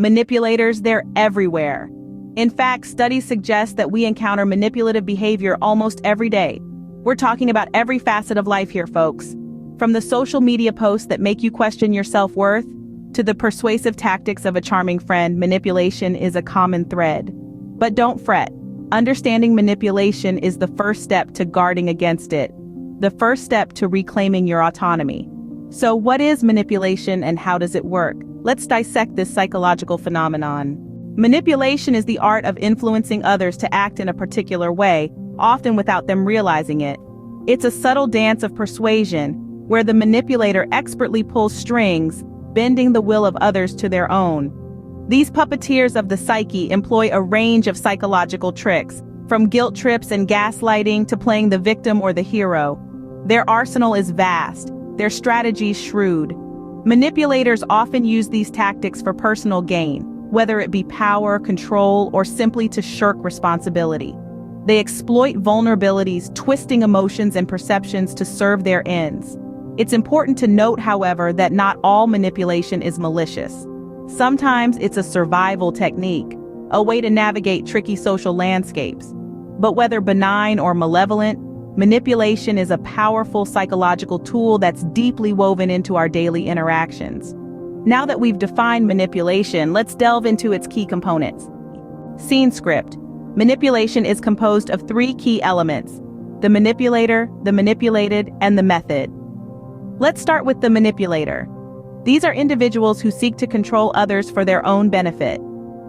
Manipulators, they're everywhere. In fact, studies suggest that we encounter manipulative behavior almost every day. We're talking about every facet of life here, folks. From the social media posts that make you question your self-worth, to the persuasive tactics of a charming friend, manipulation is a common thread. But don't fret. Understanding manipulation is the first step to guarding against it, the first step to reclaiming your autonomy. So what is manipulation and how does it work? Let's dissect this psychological phenomenon. Manipulation is the art of influencing others to act in a particular way, often without them realizing it. It's a subtle dance of persuasion, where the manipulator expertly pulls strings, bending the will of others to their own. These puppeteers of the psyche employ a range of psychological tricks, from guilt trips and gaslighting to playing the victim or the hero. Their arsenal is vast, their strategies shrewd. Manipulators often use these tactics for personal gain, whether it be power, control, or simply to shirk responsibility. They exploit vulnerabilities, twisting emotions and perceptions to serve their ends. It's important to note, however, that not all manipulation is malicious. Sometimes it's a survival technique, a way to navigate tricky social landscapes. But whether benign or malevolent, manipulation is a powerful psychological tool that's deeply woven into our daily interactions. Now that we've defined manipulation, let's delve into its key components. Scene script. Manipulation is composed of three key elements: the manipulator, the manipulated, and the method. Let's start with the manipulator. These are individuals who seek to control others for their own benefit.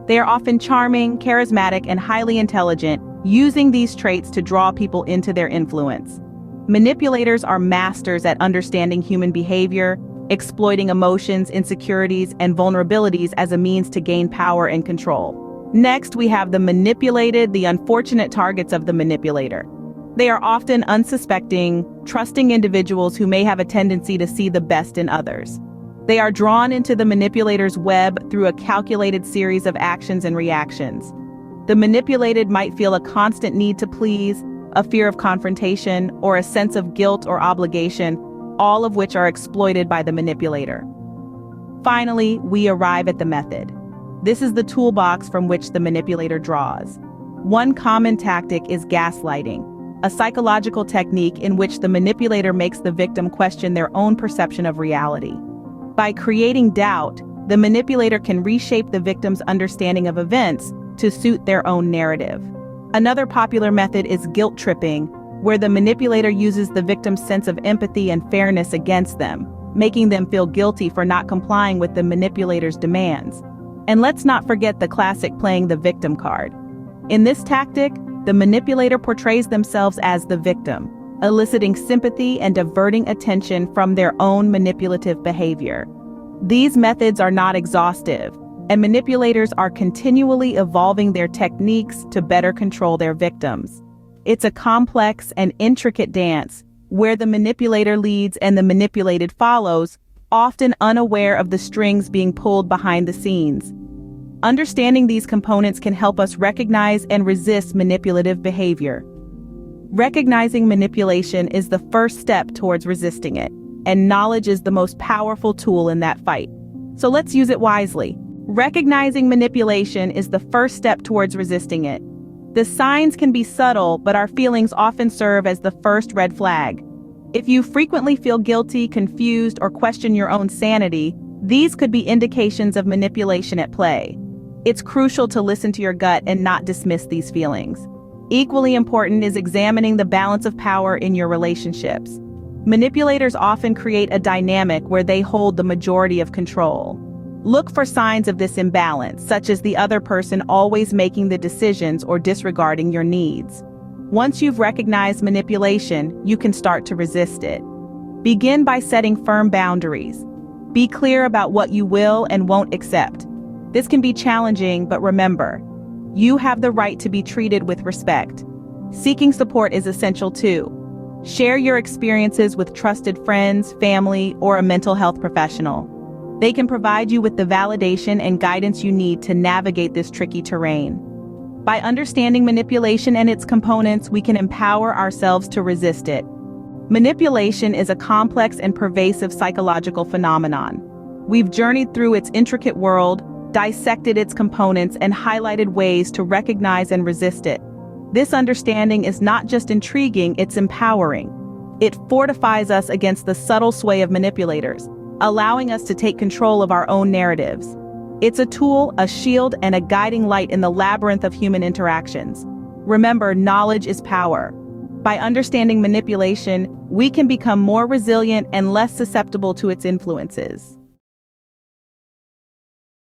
They are often charming, charismatic, and highly intelligent, using these traits to draw people into their influence. Manipulators are masters at understanding human behavior, exploiting emotions, insecurities, and vulnerabilities as a means to gain power and control. Next, we have the manipulated, the unfortunate targets of the manipulator. They are often unsuspecting, trusting individuals who may have a tendency to see the best in others. They are drawn into the manipulator's web through a calculated series of actions and reactions. The manipulated might feel a constant need to please, a fear of confrontation, or a sense of guilt or obligation, all of which are exploited by the manipulator. Finally, we arrive at the method. This is the toolbox from which the manipulator draws. One common tactic is gaslighting, a psychological technique in which the manipulator makes the victim question their own perception of reality. By creating doubt, the manipulator can reshape the victim's understanding of events to suit their own narrative. Another popular method is guilt tripping, where the manipulator uses the victim's sense of empathy and fairness against them, making them feel guilty for not complying with the manipulator's demands. And let's not forget the classic playing the victim card. In this tactic, the manipulator portrays themselves as the victim, eliciting sympathy and diverting attention from their own manipulative behavior. These methods are not exhaustive, and manipulators are continually evolving their techniques to better control their victims. It's a complex and intricate dance where the manipulator leads and the manipulated follows, often unaware of the strings being pulled behind the scenes. Understanding these components can help us recognize and resist manipulative behavior. Recognizing manipulation is the first step towards resisting it, and knowledge is the most powerful tool in that fight. So let's use it wisely. Recognizing manipulation is the first step towards resisting it. The signs can be subtle, but our feelings often serve as the first red flag. If you frequently feel guilty, confused, or question your own sanity, these could be indications of manipulation at play. It's crucial to listen to your gut and not dismiss these feelings. Equally important is examining the balance of power in your relationships. Manipulators often create a dynamic where they hold the majority of control. Look for signs of this imbalance, such as the other person always making the decisions or disregarding your needs. Once you've recognized manipulation, you can start to resist it. Begin by setting firm boundaries. Be clear about what you will and won't accept. This can be challenging, but remember, you have the right to be treated with respect. Seeking support is essential too. Share your experiences with trusted friends, family, or a mental health professional. They can provide you with the validation and guidance you need to navigate this tricky terrain. By understanding manipulation and its components, we can empower ourselves to resist it. Manipulation is a complex and pervasive psychological phenomenon. We've journeyed through its intricate world, dissected its components, and highlighted ways to recognize and resist it. This understanding is not just intriguing, it's empowering. It fortifies us against the subtle sway of manipulators, allowing us to take control of our own narratives. It's a tool, a shield, and a guiding light in the labyrinth of human interactions. Remember, knowledge is power. By understanding manipulation, we can become more resilient and less susceptible to its influences.